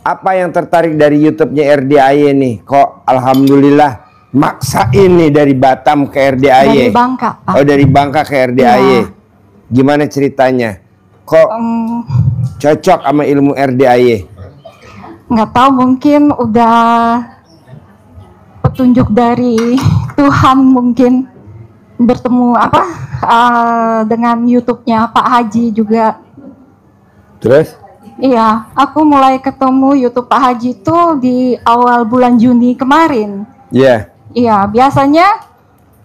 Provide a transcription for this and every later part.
Apa yang tertarik dari YouTube-nya RDAY nih? Kok alhamdulillah maksa ini dari Batam ke RDAY? Dari Bangka, Pak. Oh, dari Bangka ke RDAY. Iya. Gimana ceritanya? Kok cocok sama ilmu RDAY? Nggak tahu, mungkin udah petunjuk dari Tuhan, mungkin bertemu dengan YouTube-nya Pak Haji juga. Terus? Iya, aku mulai ketemu YouTube Pak Haji itu di awal bulan Juni kemarin. Iya. Iya, biasanya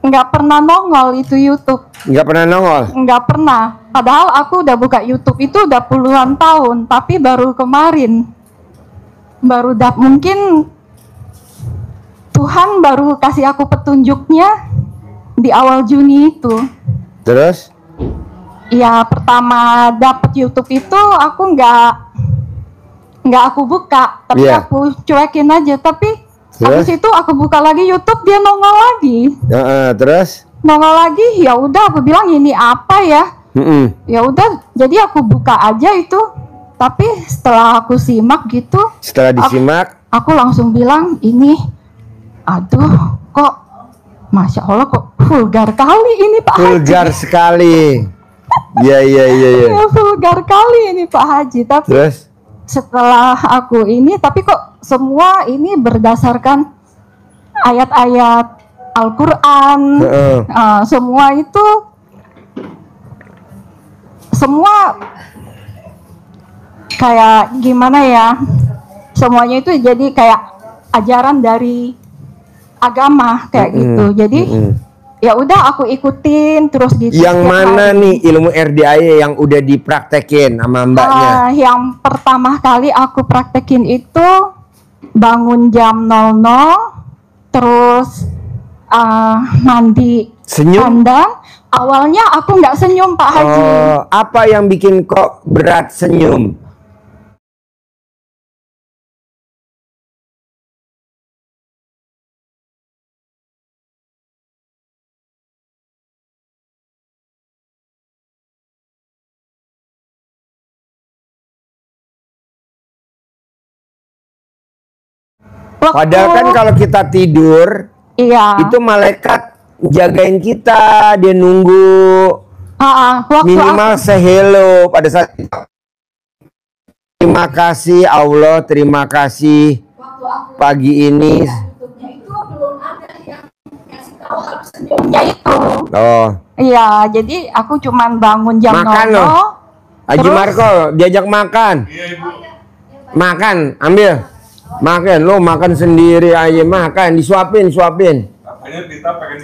nggak pernah nongol itu YouTube. Nggak pernah nongol? Nggak pernah. Padahal aku udah buka YouTube itu udah puluhan tahun, tapi baru kemarin. Mungkin Tuhan baru kasih aku petunjuknya di awal Juni itu. Terus? Ya, pertama dapat YouTube itu aku nggak aku buka, tapi aku cuekin aja. Tapi habis itu aku buka lagi YouTube, dia nongol lagi. Terus? Nongol lagi, ya udah aku bilang ini apa ya? Ya udah, jadi aku buka aja itu. Tapi setelah aku simak gitu, setelah disimak, aku langsung bilang ini, aduh, kok, masya Allah, kok vulgar kali ini Pak Haji. Vulgar sekali. Iya. Ya, vulgar kali ini Pak Haji. Tapi terus? Setelah aku ini, tapi kok semua ini berdasarkan ayat-ayat Al-Quran. Semua itu, semua kayak gimana ya, semuanya itu jadi kayak ajaran dari agama kayak gitu. Jadi ya udah aku ikutin terus gitu. Yang mana nih ilmu RDAY yang udah dipraktekin sama mbaknya? Yang pertama kali aku praktekin itu bangun jam 00, terus mandi kandang. Awalnya aku nggak senyum Pak Haji. Apa yang bikin kok berat senyum? Padahal kan kalau kita tidur, itu malaikat jagain kita, dia nunggu. Minimal say hello pada saat terima kasih Allah, terima kasih pagi ini. Iya, jadi aku cuman bangun jam makan 00. Loh. Haji Marco diajak makan. Makan, ambil. Makan, lo makan sendiri aja, makan, disuapin. Makanya kita pengen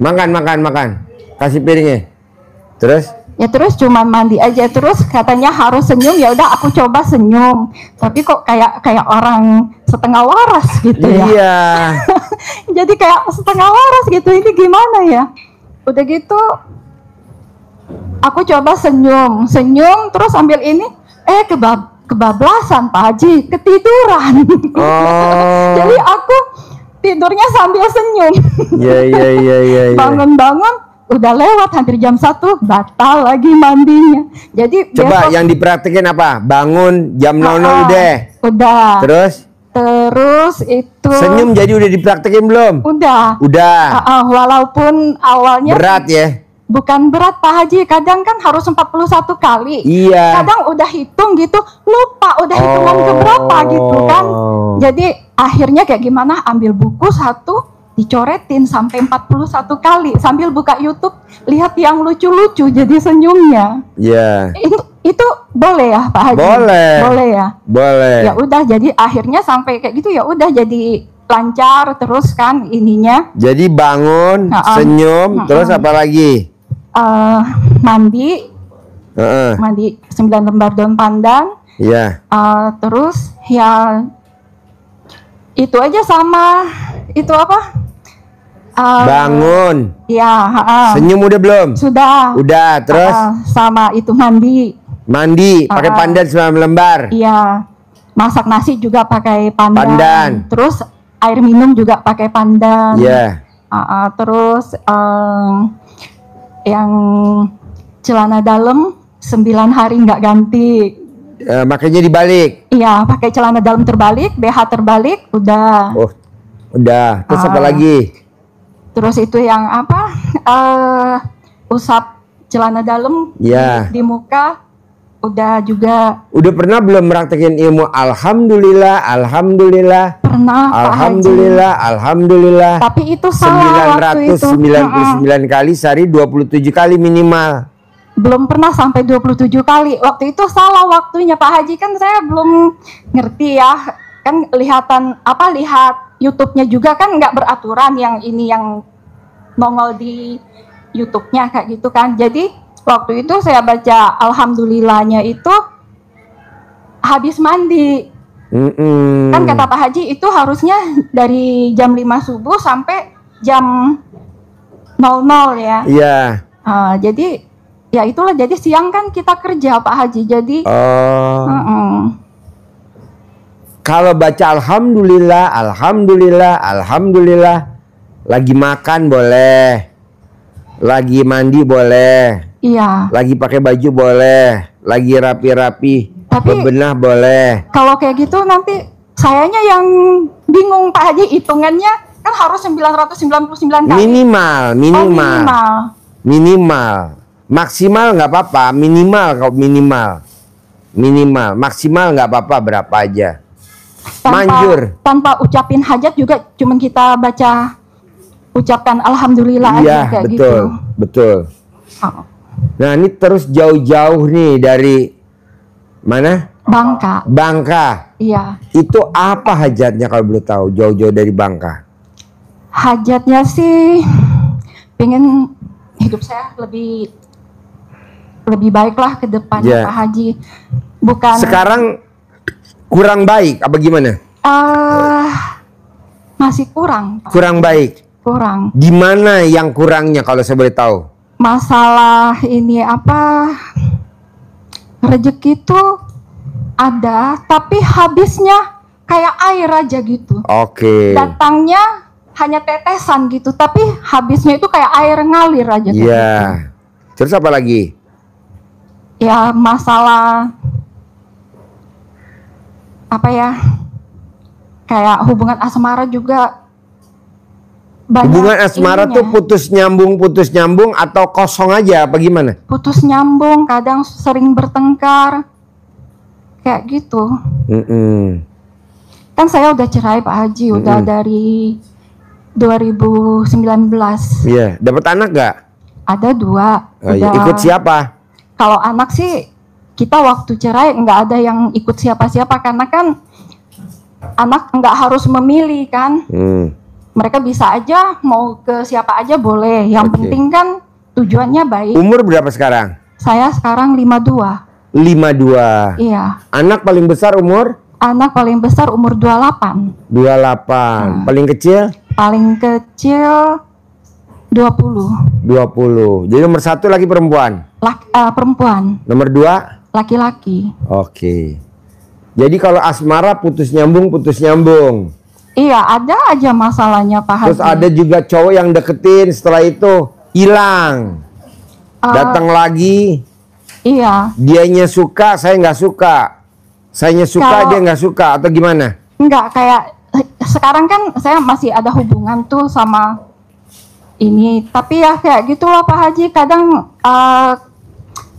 dimakan. Makan. Kasih piringnya. Terus? Ya terus cuma mandi aja, terus katanya harus senyum, ya udah aku coba senyum. Tapi kok kayak orang setengah waras gitu ya. Iya. Jadi kayak setengah waras gitu, ini gimana ya? Udah gitu aku coba senyum terus sambil ini kebablasan Pak Haji, ketiduran. Jadi aku tidurnya sambil senyum. Iya. Bangun-bangun udah lewat hampir jam 1, batal lagi mandinya. Jadi coba besok, yang dipraktekin apa? Bangun jam 00 udah. Terus itu senyum jadi udah dipraktekin belum? Udah. Walaupun awalnya berat ya. Bukan berat Pak Haji, kadang kan harus 41 kali. Iya. Kadang udah hitung gitu, lupa udah hitungan keberapa gitu kan. Jadi akhirnya kayak gimana, ambil buku satu, dicoretin sampai 41 kali. Sambil buka YouTube, lihat yang lucu-lucu jadi senyumnya. Iya. Itu boleh ya Pak Haji? Boleh ya? Boleh. Ya udah, jadi akhirnya sampai kayak gitu ya udah jadi lancar terus kan ininya. Jadi bangun, senyum, terus apa lagi? Mandi 9 lembar daun pandan. Iya. Terus ya itu aja, sama itu apa? Bangun. Ya. Senyum udah belum? Sudah. Udah. Terus? Sama itu mandi. Pakai pandan 9 lembar. Iya. Masak nasi juga pakai pandan. Terus air minum juga pakai pandan. Iya. Terus yang celana dalam 9 hari nggak ganti. makanya dibalik. Iya, pakai celana dalam terbalik, BH terbalik, udah. Oh, udah. Terus apa lagi? Terus itu yang apa? Usap celana dalam Ya. di muka, udah juga. Udah pernah belum praktekin ilmu alhamdulillah, alhamdulillah, Pernah, Pak Haji. alhamdulillah, alhamdulillah. Tapi itu salah waktu itu. 999 kali sehari 27 kali minimal. Belum pernah sampai 27 kali. Waktu itu salah waktunya Pak Haji, kan saya belum ngerti ya. Kan lihat YouTube-nya juga kan nggak beraturan, yang ini yang nongol di YouTube-nya kayak gitu kan. Jadi waktu itu saya baca alhamdulillahnya itu habis mandi. Kan kata Pak Haji itu harusnya dari jam 5 subuh sampai jam 00 ya. Iya. Jadi ya itulah, jadi siang kan kita kerja Pak Haji, jadi kalau baca alhamdulillah, alhamdulillah, alhamdulillah, lagi makan boleh, lagi mandi boleh, iya. lagi pakai baju boleh, lagi rapi-rapi, bebenah boleh. Kalau kayak gitu nanti sayanya yang bingung Pak Haji, hitungannya kan harus 999 kali. Minimal. Minimal. Maksimal nggak apa-apa, minimal kalau minimal, maksimal nggak apa-apa, berapa aja. Manjur. Tanpa ucapin hajat juga, cuman kita ucapkan alhamdulillah Iya, aja kayak betul, gitu. betul. Nah, ini terus jauh-jauh nih dari mana? Bangka. Bangka. Iya. Itu apa hajatnya kalau boleh tahu, jauh-jauh dari Bangka? Hajatnya sih pengen hidup saya lebih baik lah ke depannya Pak Haji. Bukan sekarang kurang baik apa gimana? Masih kurang Pak. Kurang baik. Kurang. Gimana yang kurangnya kalau saya boleh tahu? Masalah ini apa? Rezeki itu ada, tapi habisnya kayak air aja gitu. Oke. Datangnya hanya tetesan gitu, tapi habisnya itu kayak air ngalir aja. Iya. Gitu. Terus apa lagi? Ya masalah apa ya, kayak hubungan asmara juga banyak. Hubungan asmara tuh putus nyambung atau kosong aja apa gimana? Putus nyambung, kadang sering bertengkar kayak gitu. Kan saya udah cerai Pak Haji, udah dari 2019. Iya. Dapat anak gak? Ada 2. Udah. Ikut siapa? Kalau anak sih kita waktu cerai nggak ada yang ikut siapa-siapa, karena kan anak nggak harus memilih kan. Mereka bisa aja mau ke siapa aja boleh. Yang penting kan tujuannya baik. Umur berapa sekarang? Saya sekarang 52. 52. Iya. Anak paling besar umur? Anak paling besar umur 28. 28. Paling kecil? Paling kecil 20. 20. Jadi nomor 1 lagi perempuan? Perempuan. Nomor 2? Laki-laki. Oke. Jadi kalau asmara putus nyambung. Iya, ada aja masalahnya Pak Haji. Terus ada juga cowok yang deketin, setelah itu hilang. Datang lagi. Iya. Dianya suka, saya nggak suka. Sayanya suka, dia nggak suka, atau gimana? Enggak, kayak sekarang kan saya masih ada hubungan tuh sama ini, tapi ya kayak gitulah Pak Haji, kadang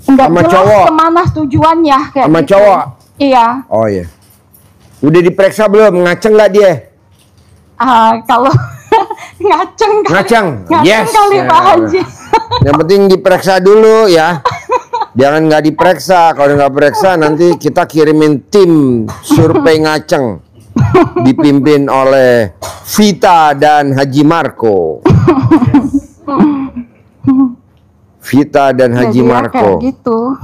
enggak jelas cowok. Kemana tujuannya kayak sama gitu. Cowok? Iya. Oh iya. Udah diperiksa belum? Ngaceng nggak dia? Kalau ngaceng yes. Kali Pak Haji. Yang penting diperiksa dulu ya. Jangan nggak diperiksa. Kalau nggak periksa nanti kita kirimin tim survei ngaceng dipimpin oleh Vita dan Haji Marco. Vita dan Haji Marco. Kayak gitu.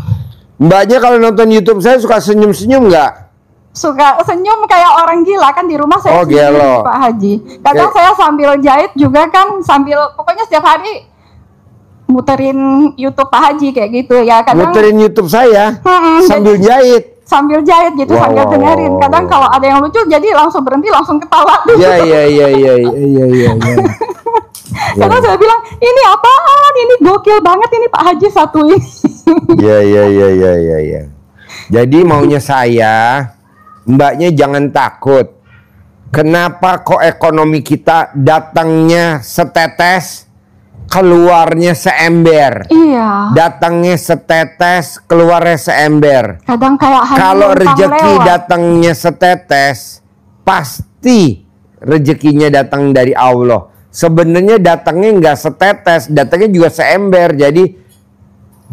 Mbaknya kalau nonton YouTube saya suka senyum-senyum nggak? Suka senyum kayak orang gila kan, di rumah saya sendiri Pak Haji. Kadang saya sambil jahit juga kan, pokoknya setiap hari muterin YouTube Pak Haji kayak gitu ya. Kadang muterin YouTube saya sambil jahit. Sambil jahit gitu, sambil dengerin. Kadang kalau ada yang lucu jadi langsung berhenti, langsung ketawa. Iya. Karena saya bilang, ini apaan? Ini gokil banget ini Pak Haji satu ini. Iya. Jadi maunya saya, mbaknya jangan takut. Kenapa kok ekonomi kita datangnya setetes, keluarnya seember? Iya. Datangnya setetes, keluarnya seember. Kadang kayak Kalau numpang rezeki lewat. datangnya setetes, pasti rezekinya datang dari Allah. Sebenarnya datangnya nggak setetes, datangnya juga seember. Jadi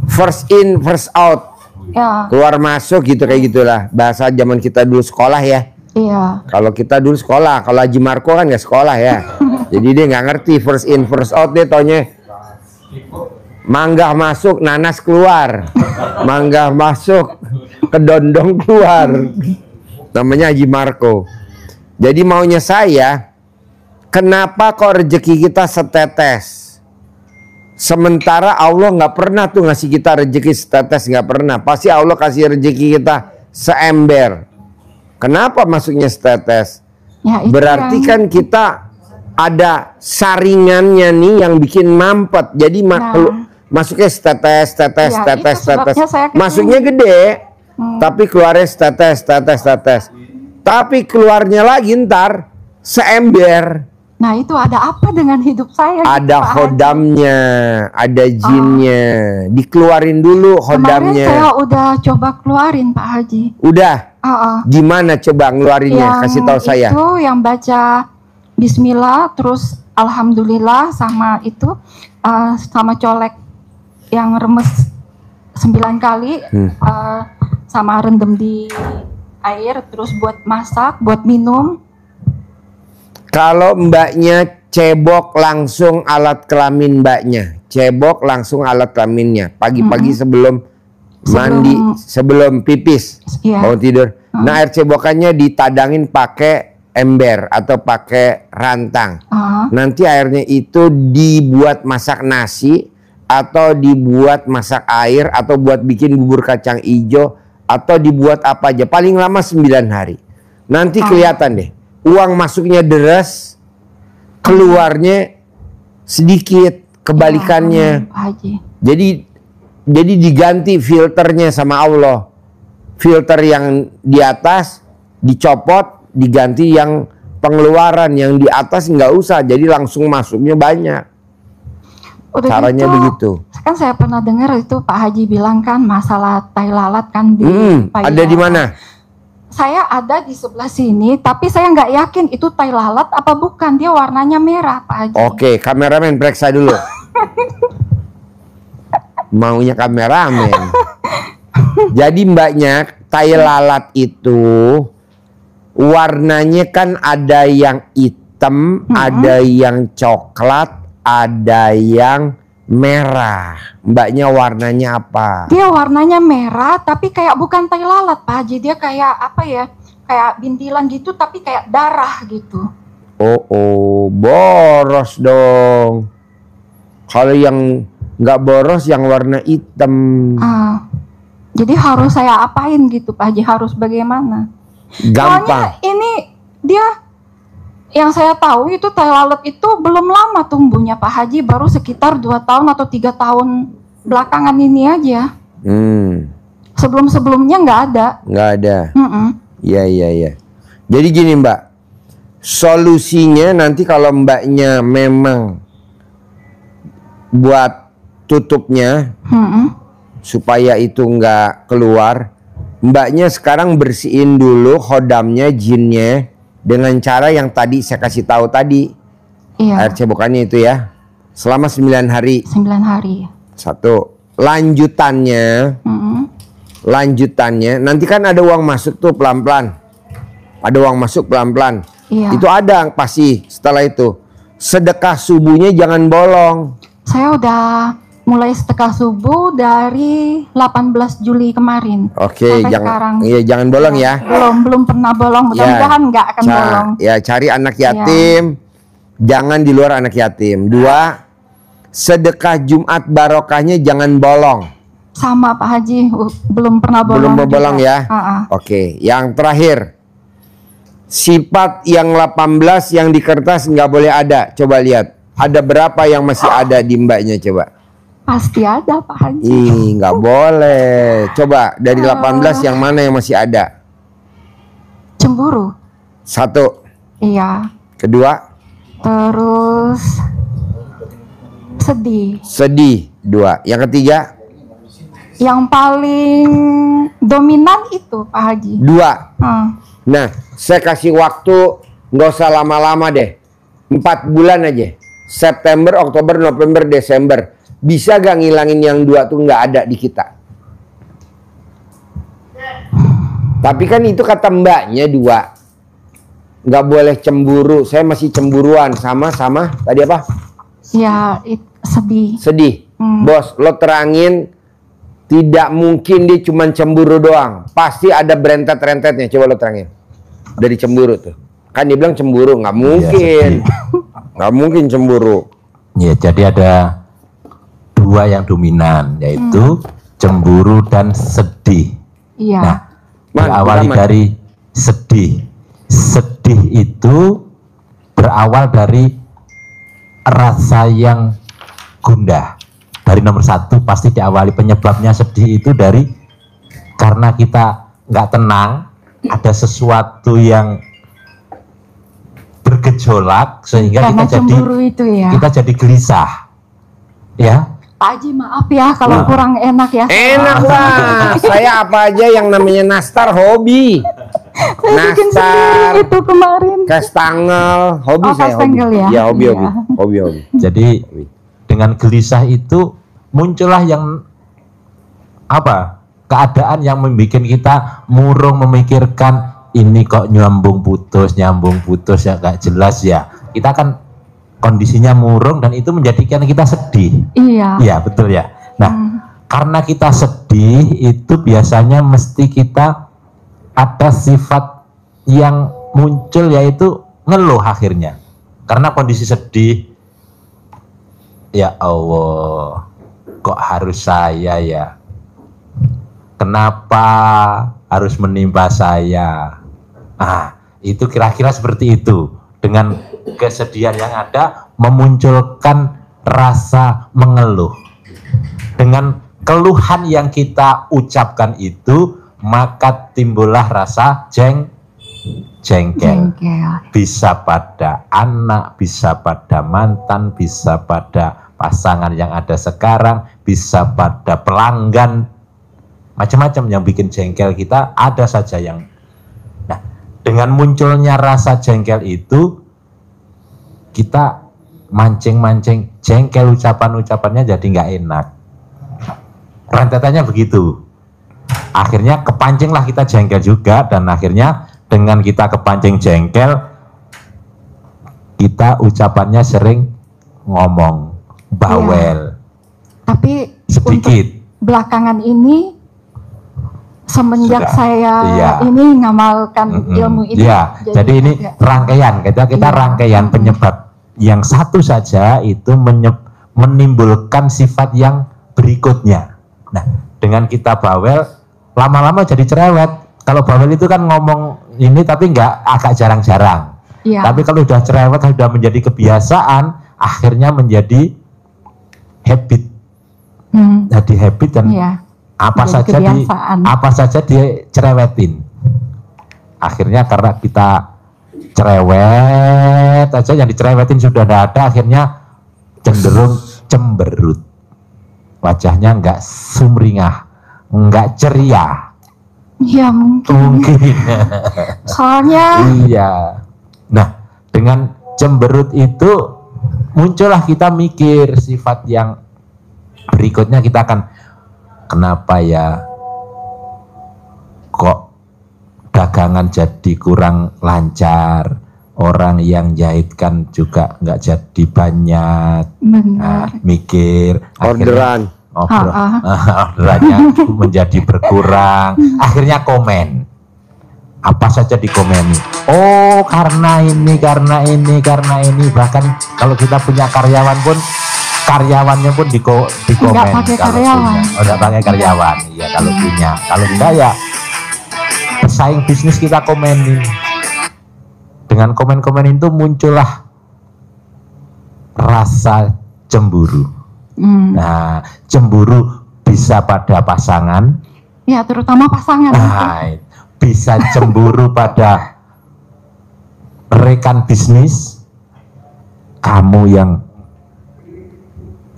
first in, first out. Ya, Keluar masuk gitu, kayak gitulah. Bahasa zaman kita dulu sekolah ya. iya. Kalau kita dulu sekolah, kalau Haji Marco kan nggak sekolah ya. Jadi dia nggak ngerti first in, first out. Dia taunya manggah masuk, nanas keluar. Manggah masuk, kedondong keluar. Namanya Haji Marco. Jadi maunya saya, kenapa kok rezeki kita setetes? Sementara Allah nggak pernah tuh ngasih kita rezeki setetes, nggak pernah. Pasti Allah kasih rezeki kita seember. Kenapa masuknya setetes? Ya, itu Berarti yang- kan kita ada saringannya nih yang bikin mampet. Jadi masuknya setetes, tetes, Ya, tetes, itu sebabnya tetes. saya kesini. Masuknya gede, tapi keluarnya tetes, tetes, tetes. Tapi keluarnya lagi ntar seember. Nah, itu ada apa dengan hidup saya? gitu, Ada Pak Haji? hodamnya, ada jinnya. Dikeluarin dulu Kemarin saya hodamnya. udah coba keluarin, Pak Haji. Udah, Ah, gimana coba ngeluarinnya? Kasih tahu saya. Itu yang baca Bismillah, terus Alhamdulillah, sama itu sama colek yang remes 9 kali, sama rendam di air, terus buat masak, buat minum. Kalau mbaknya cebok langsung alat kelamin mbaknya. Cebok langsung alat kelaminnya. Pagi-pagi sebelum mandi, sebelum pipis, Iya. mau tidur. Nah, air cebokannya ditadangin pakai ember atau pakai rantang. Ah, Nanti airnya itu dibuat masak nasi atau dibuat masak air atau buat bikin bubur kacang ijo atau dibuat apa aja. Paling lama 9 hari. Nanti kelihatan deh. Uang masuknya deras, keluarnya sedikit, kebalikannya. Pak Haji. Jadi diganti filternya sama Allah. Filter yang di atas dicopot, diganti yang pengeluaran. Yang di atas nggak usah, jadi langsung masuknya banyak. Udah Caranya gitu, begitu. Kan saya pernah dengar itu Pak Haji bilang kan masalah tai lalat kan di Ada payudara. di mana? Saya ada di sebelah sini, tapi saya nggak yakin itu tai lalat apa bukan. Dia warnanya merah, Pak Haji. Oke, kameramen periksa dulu. Maunya kameramen. Jadi mbaknya, tai lalat itu warnanya kan ada yang hitam, ada yang coklat, ada yang merah. Mbaknya warnanya apa? Dia warnanya merah, tapi kayak bukan tai lalat, Pak Haji. Dia kayak apa ya? Kayak bintilan gitu, tapi kayak darah gitu. Oh, boros dong. Kalau yang nggak boros, yang warna hitam. Jadi harus saya apain gitu, Pak Haji? Harus bagaimana? Gampang. Soalnya ini dia yang saya tahu itu tai lalat itu belum lama tumbuhnya, Pak Haji. Baru sekitar 2 tahun atau 3 tahun belakangan ini aja. Sebelum-sebelumnya nggak ada. Nggak ada. Mm-mm. Iya. Jadi gini mbak, solusinya nanti kalau mbaknya memang buat tutupnya Mm-mm. supaya itu nggak keluar, mbaknya sekarang bersihin dulu hodamnya, jinnya dengan cara yang tadi saya kasih tahu tadi. Iya. Air cebokannya itu ya, selama 9 hari. 9 hari. Satu. Lanjutannya, Mm-mm. nanti kan ada uang masuk tuh pelan-pelan. Ada uang masuk pelan-pelan. Iya. Itu ada pasti setelah itu. Sedekah subuhnya jangan bolong. Saya udah mulai sedekah subuh dari 18 Juli kemarin. Oke, Sampai sekarang. jangan bolong ya. Belum pernah bolong. Mudah-mudahan nggak akan bolong. Ya, cari anak yatim. Jangan di luar anak yatim. 2, sedekah Jumat barokahnya jangan bolong. Sama Pak Haji, belum pernah bolong. Belum bolong juga. ya. Oke, yang terakhir. Sifat yang 18 yang di kertas nggak boleh ada. Coba lihat. Ada berapa yang masih ada di mbaknya coba. Pasti ada Pak Haji. Ih, nggak boleh. Coba dari 18 yang mana yang masih ada? Cemburu. 1. Iya. Kedua? Terus sedih. Sedih. 2. Yang ketiga? Yang paling dominan itu Pak Haji. 2. Nah, saya kasih waktu nggak usah lama-lama deh. 4 bulan aja. September, Oktober, November, Desember. Bisa gak ngilangin yang 2 tuh nggak ada di kita? Tapi kan itu kata mbaknya 2. Nggak boleh cemburu. Saya masih cemburuan sama tadi apa? ya sedih. Sedih. Bos, lo terangin. Tidak mungkin dia cuma cemburu doang. Pasti ada berentet-rentetnya. Coba lo terangin. Dari cemburu tuh. Kan dia bilang cemburu. Nggak mungkin. Nggak mungkin cemburu. Ya, jadi ada 2 yang dominan, yaitu cemburu dan sedih. Iya. Nah, berawali dari sedih. Sedih itu berawal dari rasa yang gundah. Dari nomor 1 pasti diawali penyebabnya sedih itu dari karena kita nggak tenang, ada sesuatu yang bergejolak sehingga Karena kita cemburu itu ya. kita jadi gelisah, ya. Pak Haji maaf ya kalau kurang enak ya. Enak lah. Saya apa aja yang namanya nastar hobi. Saya bikin sendiri itu kemarin. Kastangel, hobi Oh, saya kastangel hobi. ya? Ya, hobi. Iya. Jadi dengan gelisah itu muncullah yang apa? Keadaan yang membuat kita murung memikirkan ini kok nyambung putus ya gak jelas ya. Kita kan kondisinya murung dan itu menjadikan kita sedih. Iya. Iya, betul ya. Nah, karena kita sedih itu biasanya mesti kita ada sifat yang muncul yaitu ngeluh akhirnya. Karena kondisi sedih, ya Allah, kok harus saya ya? Kenapa harus menimpa saya? Ah, itu kira-kira seperti itu. Dengan kesedihan yang ada memunculkan rasa mengeluh. Dengan keluhan yang kita ucapkan itu, maka timbullah rasa jengkel. Bisa pada anak, bisa pada mantan, bisa pada pasangan yang ada sekarang, bisa pada pelanggan, macam-macam yang bikin jengkel kita ada saja yang. Nah, dengan munculnya rasa jengkel itu kita mancing-mancing jengkel, ucapan-ucapannya jadi nggak enak. Rentetannya begitu. Akhirnya kepancinglah kita jengkel juga, dan akhirnya dengan kita kepancing jengkel, kita ucapannya sering ngomong bawel. Tapi sedikit. Belakangan ini semenjak saya ini ngamalkan ilmu ini. Ya, jadi ini rangkaian, kita rangkaian penyebab yang satu saja itu menimbulkan sifat yang berikutnya. Nah, dengan kita bawel, lama-lama jadi cerewet. Kalau bawel itu kan ngomong ini tapi agak jarang-jarang. Ya. Tapi kalau udah cerewet, sudah menjadi kebiasaan, akhirnya menjadi habit. Jadi habit dan apa saja dia cerewetin. Akhirnya karena kita cerewet aja, yang dicerewetin sudah ada, akhirnya cenderung cemberut. Wajahnya nggak sumringah, nggak ceria. Ya mungkin. Soalnya. Iya. Nah, dengan cemberut itu muncullah kita mikir sifat yang berikutnya. Kita akan, kenapa ya kok dagangan jadi kurang lancar, orang yang jahitkan juga nggak jadi banyak. Nah, mikir orderan orderannya menjadi berkurang. Akhirnya komen, apa saja dikomeni. Oh, karena ini. Bahkan kalau kita punya karyawan pun, karyawannya pun dikomen. Nggak pakai karyawan. Nggak pakai karyawan. Iya, kalau punya. Kalau enggak ya pesaing bisnis kita komenin. Dengan komen-komen itu muncullah rasa cemburu. Nah, cemburu bisa pada pasangan. Ya, terutama pasangan. Nah, bisa cemburu pada rekan bisnis. Kamu yang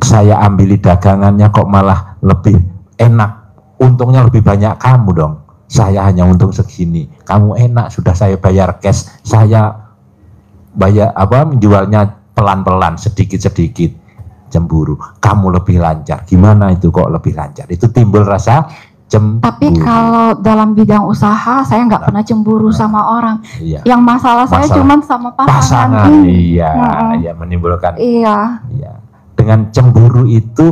saya ambili dagangannya kok malah lebih enak, untungnya lebih banyak kamu dong. Saya hanya untung segini, kamu enak, sudah saya bayar cash, saya bayar menjualnya pelan-pelan, sedikit-sedikit. Cemburu, kamu lebih lancar, gimana itu kok lebih lancar? Itu timbul rasa cemburu. Tapi kalau dalam bidang usaha saya nggak pernah cemburu sama orang. Iya. Yang masalah saya cuma sama pasangan. Iya, menimbulkan. Iya. Dengan cemburu itu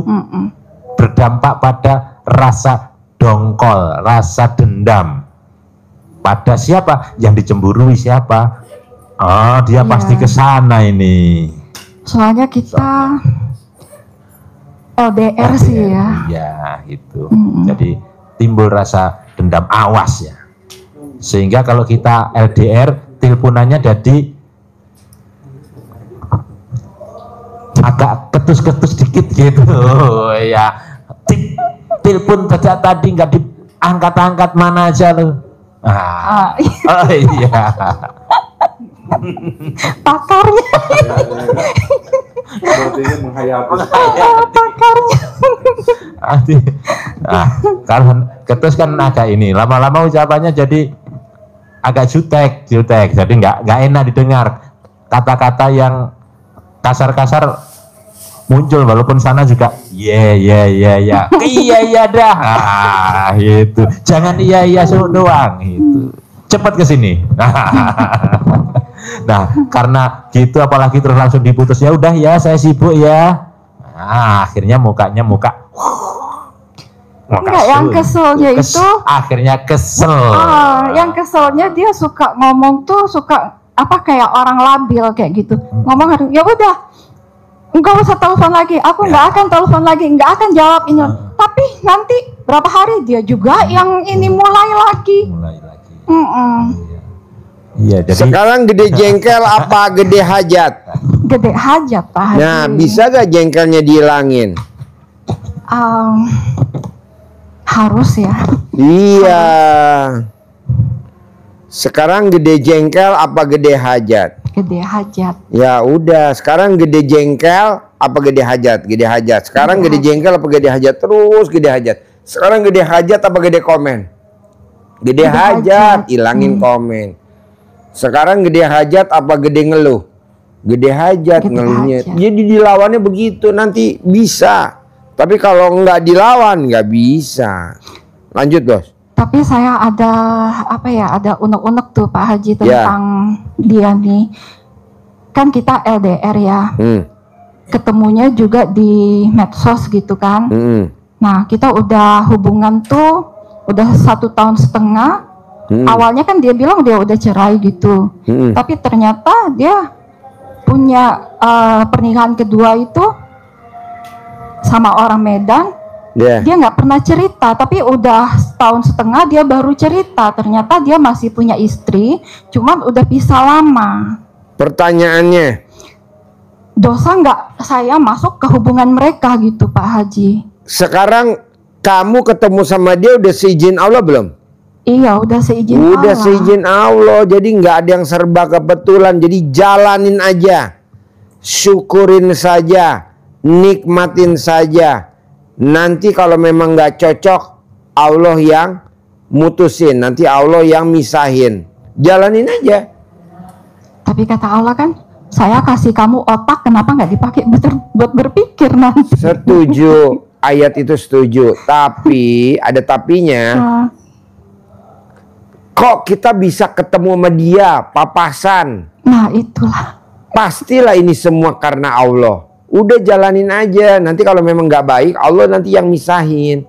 berdampak pada rasa dongkol, rasa dendam. Pada siapa? Yang dicemburui siapa? Oh, dia pasti ke sana ini. Soalnya kita LDR sih ya. Iya, itu. Jadi timbul rasa dendam, awas ya. Sehingga kalau kita LDR, teleponannya jadi agak ketus-ketus dikit gitu. Ya, telepon sejak tadi nggak diangkat-angkat, mana aja lo. Oh iya. Pakarnya. Berarti menghayati. Pakarnya. Kalau ketus kan agak ini, lama-lama ucapannya jadi agak jutek, jadi nggak enak didengar. Kata-kata yang kasar-kasar muncul, walaupun sana juga iya dah, itu jangan iya doang, itu cepat ke sini. Nah, karena gitu apalagi terus langsung diputus, ya udah ya saya sibuk ya. Nah, akhirnya mukanya muka enggak, yang keselnya itu akhirnya kesel. Yang keselnya dia suka ngomong tuh suka kayak orang labil kayak gitu. Ngomong ya udah, enggak usah telepon lagi, aku nggak akan telepon lagi, nggak akan jawab ini. Tapi nanti berapa hari dia juga yang ini mulai lagi. Iya, jadi sekarang gede jengkel apa gede hajat? Gede hajat, Pak Haji. Nah, bisa gak jengkelnya dihilangin? Harus ya. Iya. Sekarang gede jengkel apa gede hajat? Gede hajat. Ya udah, sekarang gede jengkel apa gede hajat? Gede hajat. Sekarang gede jengkel apa gede hajat? Terus gede hajat. Sekarang gede hajat apa gede komen? Gede hajat, ilangin komen. Sekarang gede hajat apa gede ngeluh? Gede hajat, ngeluhnya. Jadi dilawannya begitu, nanti bisa. Tapi kalau nggak dilawan nggak bisa. Lanjut, Bos. Tapi saya ada ada unek-unek tuh Pak Haji tentang dia nih. Kan kita LDR ya. Ketemunya juga di medsos gitu kan. Nah, kita udah hubungan tuh udah 1,5 tahun. Awalnya kan dia bilang dia udah cerai gitu. Tapi ternyata dia punya pernikahan kedua itu sama orang Medan. Dia nggak pernah cerita, tapi udah 1,5 tahun dia baru cerita. Ternyata dia masih punya istri, cuman udah pisah lama. Pertanyaannya, dosa nggak saya masuk ke hubungan mereka gitu Pak Haji? Sekarang kamu ketemu sama dia udah seizin Allah belum? Iya, udah seizin Allah. Udah seizin Allah, jadi nggak ada yang serba kebetulan. Jadi jalanin aja, syukurin saja, nikmatin saja. Nanti kalau memang nggak cocok, Allah yang mutusin, nanti Allah yang misahin. Jalanin aja. Tapi kata Allah kan, saya kasih kamu otak, kenapa nggak dipakai buat berpikir nanti? Setuju, ayat itu setuju. Tapi ada tapinya. Kok kita bisa ketemu sama dia, papasan? Nah itulah. Pastilah ini semua karena Allah. Udah jalanin aja. Nanti kalau memang nggak baik, Allah nanti yang misahin.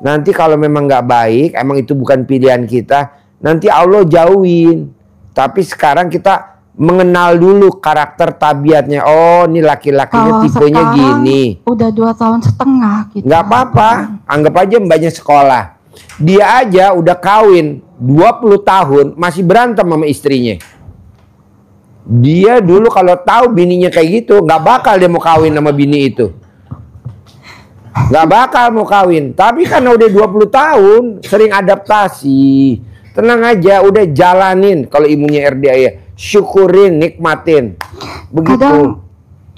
Nanti kalau memang nggak baik, emang itu bukan pilihan kita, nanti Allah jauhin. Tapi sekarang kita mengenal dulu karakter tabiatnya. Oh, ini laki-lakinya tipenya gini. Udah 2,5 tahun gitu. Nggak apa-apa. Anggap aja mbaknya sekolah. Dia aja udah kawin 20 tahun masih berantem sama istrinya. Dia dulu kalau tahu bininya kayak gitu, nggak bakal dia mau kawin sama bini itu. Nggak bakal mau kawin. Tapi karena udah 20 tahun, sering adaptasi. Tenang aja, udah jalanin. Kalau ibunya RDA ya, syukurin, nikmatin. Begitu. Kadang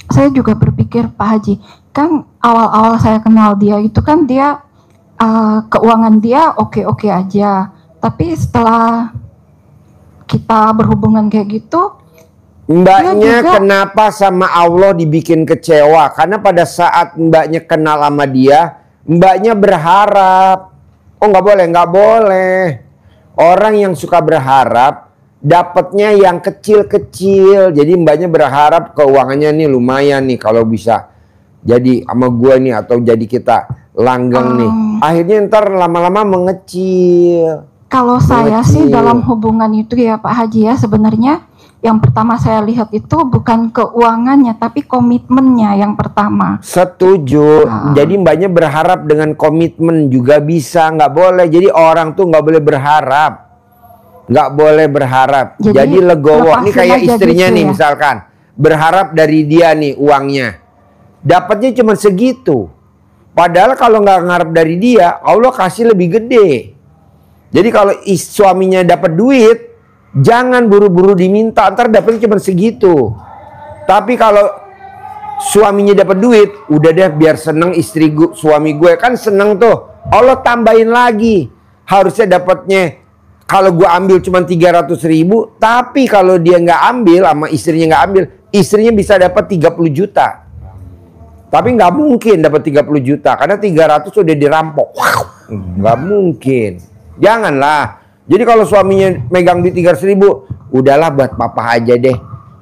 saya juga berpikir, Pak Haji, kan awal-awal saya kenal dia itu kan dia keuangan dia oke-oke aja. Tapi setelah kita berhubungan kayak gitu, Mbaknya juga, kenapa sama Allah dibikin kecewa? Karena pada saat mbaknya kenal sama dia, mbaknya berharap. Oh nggak boleh, nggak boleh. Orang yang suka berharap, dapatnya yang kecil-kecil. Jadi mbaknya berharap keuangannya nih lumayan nih kalau bisa. Jadi sama gua nih atau jadi kita langgeng nih. Akhirnya ntar lama-lama mengecil. kalau saya sih Mengecil. dalam hubungan itu ya Pak Haji ya, sebenarnya yang pertama saya lihat itu bukan keuangannya tapi komitmennya yang pertama. Setuju. Jadi mbaknya berharap dengan komitmen juga bisa. Nggak boleh. Jadi orang tuh nggak boleh berharap. Nggak boleh berharap. Jadi legowo. Ini kayak lepasin aja istrinya gitu nih ya. misalkan. Berharap dari dia nih uangnya. Dapatnya cuma segitu. Padahal kalau nggak ngarep dari dia, Allah kasih lebih gede. Jadi kalau suaminya dapat duit, jangan buru-buru diminta, ntar dapetnya cuma segitu. Tapi kalau suaminya dapat duit, udah deh biar seneng suami gue kan seneng tuh. Allah tambahin lagi. Harusnya dapatnya kalau gue ambil cuma 300.000, tapi kalau dia nggak ambil sama istrinya nggak ambil, istrinya bisa dapat 30 juta. Tapi nggak mungkin dapat 30 juta karena 300 udah dirampok. Nggak mungkin. Janganlah. Jadi kalau suaminya megang di 300.000, udahlah buat papa aja deh.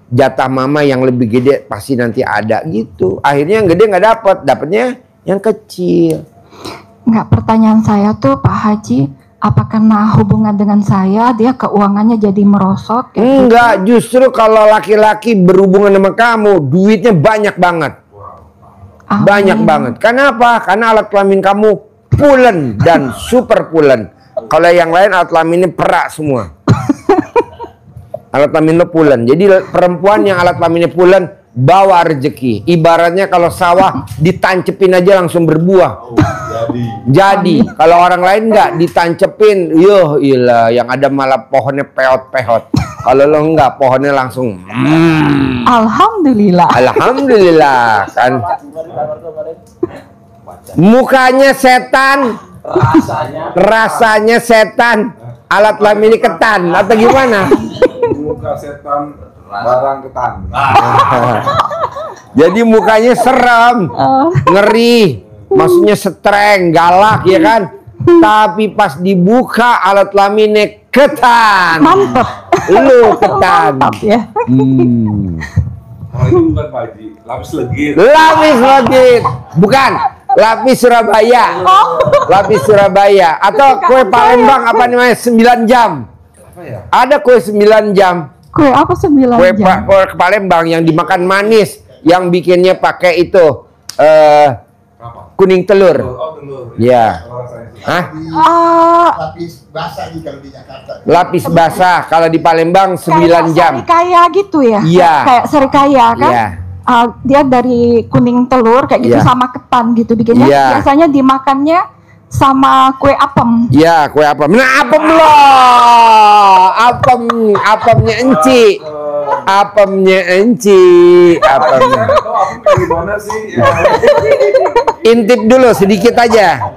Jatah mama yang lebih gede pasti nanti ada gitu. Akhirnya yang gede nggak dapat, dapatnya yang kecil. Nggak, pertanyaan saya tuh Pak Haji, apa karena hubungan dengan saya dia keuangannya jadi merosot? Enggak, justru kalau laki-laki berhubungan sama kamu, duitnya banyak banget. Banyak banget. Kenapa? Karena alat kelamin kamu pulen dan super pulen. Kalau yang lain alat kelaminnya perak semua. Alat kelamin lo pulen. Jadi perempuan yang alat kelaminnya pulen bawa rezeki. Ibaratnya kalau sawah ditancepin aja langsung berbuah. Jadi kalau orang lain nggak ditancepin, yoh ilah, yang ada malah pohonnya peot-peot. Kalau lo nggak, pohonnya langsung. Alhamdulillah. Alhamdulillah kan. Mukanya setan, rasanya setan, alat kelaminnya ketan atau gimana? Muka setan, barang ketan. Jadi mukanya serem, ngeri, maksudnya streng, galak ya kan. Tapi pas dibuka alat kelaminnya ketan. Mantep. Lu ketan. Mantap ya. Oh, ini bukan Pak Haji, lapis legit. Lapis legit, bukan lapis Surabaya. Lapis Surabaya atau kue Palembang apa namanya 9 jam. Apa ya? Ada kue 9 jam. Kue apa 9 Kue jam? kue Palembang yang dimakan manis, yang bikinnya pakai itu Apa? kuning telur. Oh, telur. Ya. Oh, rasanya sih. Hah? Lapis basah nih kalau di Jakarta. Lapis basah kalau di Palembang 9 jam. Serikaya gitu ya? Iya. Kayak serikaya kan? Iya. Dia dari kuning telur kayak gitu Iya. sama ketan gitu bikinnya. Iya. Biasanya dimakannya sama kue apem. Ya, kue apem. Nah, apem loh. Apemnya enci. Apemnya enci. Apemnya. Tahu aku kayak gimana sih? Intip dulu sedikit aja.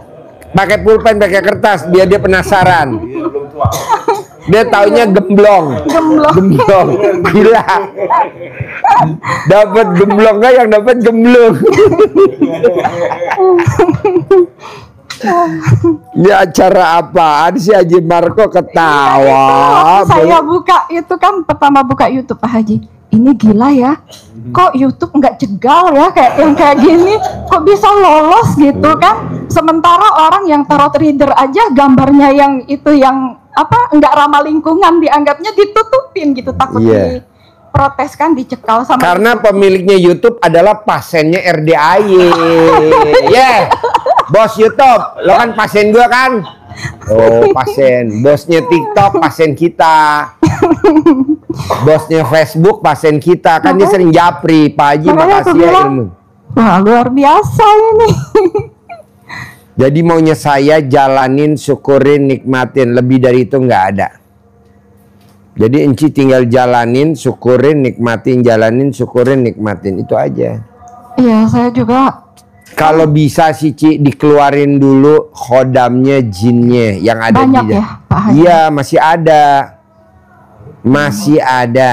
Pakai pulpen, pakai kertas biar dia penasaran. Iya, belum tua. Dia taunya gemblong. Gemblong. Gila. Dapat gemblong nggak, yang dapat gemblong. Ya acara apaan sih Haji Marco ketawa? Saya buka itu kan pertama buka YouTube Pak Haji. Ini gila ya. Kok YouTube nggak jegal ya kayak yang kayak gini? Kok bisa lolos gitu kan? Sementara orang yang tarot reader aja gambarnya yang itu yang apa nggak ramah lingkungan dianggapnya ditutupin gitu, takut Iya. diprotes kan, dicekal sama Karena pemiliknya YouTube adalah pasiennya RDAY. Yeah. Bos YouTube, lo kan pasien gua kan? Oh, pasien. Bosnya TikTok, pasien kita. Bosnya Facebook, pasien kita. Kan dia sering japri. Pak Haji, Makanya aku makasih ya bilang, ilmu. wah luar biasa ini. Jadi maunya saya jalanin, syukurin, nikmatin. Lebih dari itu nggak ada. Jadi Enci tinggal jalanin, syukurin, nikmatin, jalanin, syukurin, nikmatin. Itu aja. Iya, saya juga. Kalau bisa sih Ci, dikeluarin dulu khodamnya, jinnya yang ada Banyak di ya, Pak Haji? Iya, masih ada. Masih ada.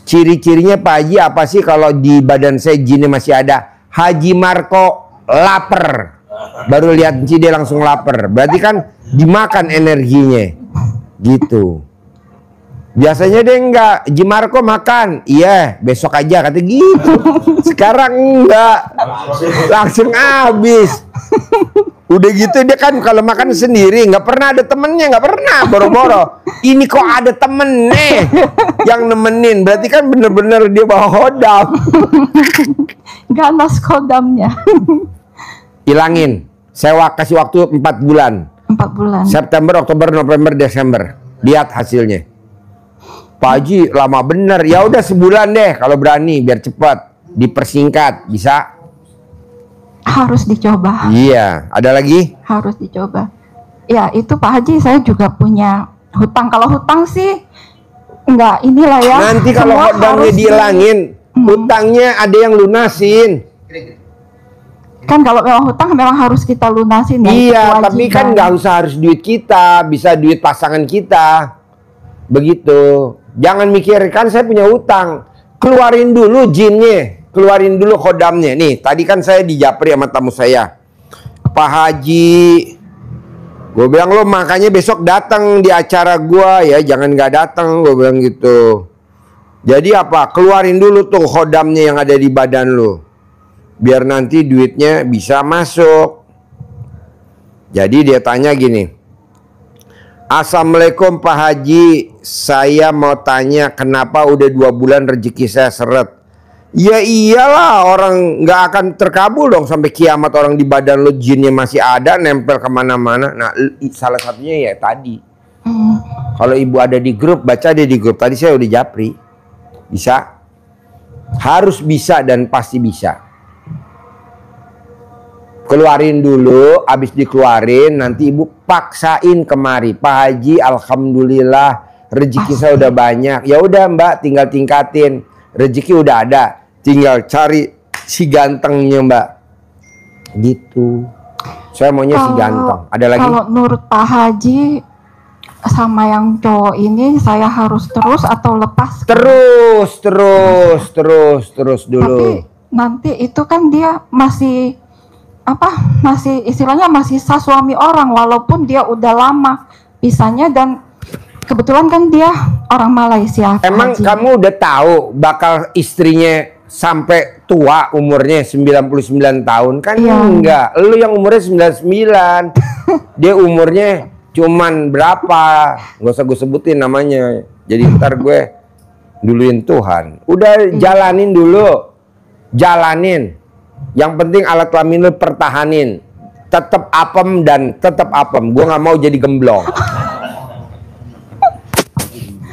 Ciri-cirinya Pak Haji apa sih kalau di badan saya jinnya masih ada? Haji Marco lapar. Baru lihat Ci dia langsung lapar. Berarti kan dimakan energinya. Gitu. Biasanya dia enggak, Haji Marco makan. Iya, besok aja kata gitu. Sekarang enggak. Langsung habis. Udah gitu dia kan kalau makan sendiri, nggak pernah ada temennya, nggak pernah boro-boro. Ini kok ada temen nih yang nemenin, berarti kan bener-bener dia bawa hodam. Ganas kodamnya. Hilangin. Saya kasih waktu 4 bulan. 4 bulan. September, Oktober, November, Desember. Lihat hasilnya. Pak Haji lama bener. Ya udah sebulan deh kalau berani biar cepat. Dipersingkat bisa. Harus dicoba. Iya. Ada lagi? Harus dicoba. Ya itu Pak Haji, saya juga punya hutang. Kalau hutang sih enggak inilah ya. Nanti kalau Semua hodamnya harus dihilangin, hutangnya ada yang lunasin. Kan kalau memang hutang memang harus kita lunasin ya. Iya, itu tapi kan kewajiban. nggak usah harus duit kita, bisa duit pasangan kita. Begitu. Jangan mikir kan saya punya hutang. Keluarin dulu jinnya, keluarin dulu khodamnya. Nih, tadi kan saya dijapri sama tamu saya. Pak Haji, gue bilang lo makanya besok datang di acara gua ya, jangan nggak datang, gue bilang gitu. Jadi apa? Keluarin dulu tuh khodamnya yang ada di badan lo. Biar nanti duitnya bisa masuk. Jadi dia tanya gini, Assalamualaikum Pak Haji, saya mau tanya kenapa udah 2 bulan rezeki saya seret. Ya iyalah, orang nggak akan terkabul dong sampai kiamat. Orang di badan lo jinnya masih ada, nempel kemana-mana. Nah salah satunya ya tadi. Kalau ibu ada di grup, baca deh di grup. Tadi saya udah japri. Bisa? Harus bisa dan pasti bisa. Keluarin dulu, habis dikeluarin nanti ibu paksain kemari. Pak Haji, alhamdulillah rezeki saya udah banyak. Ya udah Mbak, tinggal tingkatin. Rezeki udah ada, tinggal cari si gantengnya Mbak. Gitu. Saya maunya si ganteng. Ada lagi? Kalau menurut Pak Haji sama yang cowok ini saya harus terus atau lepas? Terus dulu. Tapi nanti itu kan dia masih masih istilahnya masih sah suami orang walaupun dia udah lama pisahnya, dan kebetulan kan dia orang Malaysia. Emang Haji. kamu udah tahu bakal istrinya sampai tua umurnya 99 tahun kan? Iya. Enggak, lu yang umurnya 99. Dia umurnya cuman berapa? Gak usah gue sebutin namanya. Jadi ntar gue duluin Tuhan. Udah jalanin dulu. Jalanin. Yang penting alat kelamin lu pertahanin. Tetap apem dan tetap apem. Gue nggak mau jadi gemblong.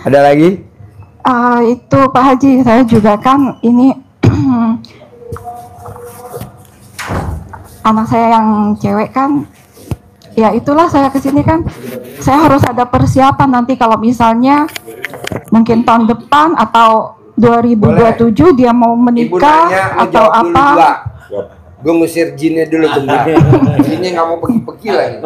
Ada lagi? Itu Pak Haji, saya juga kan ini anak saya yang cewek kan, ya itulah saya kesini kan, saya harus ada persiapan nanti kalau misalnya mungkin tahun depan atau 2027 dia mau menikah atau apa. Gue ngusir jinnya dulu. Jinnya nggak mau pergi-pergi lagi.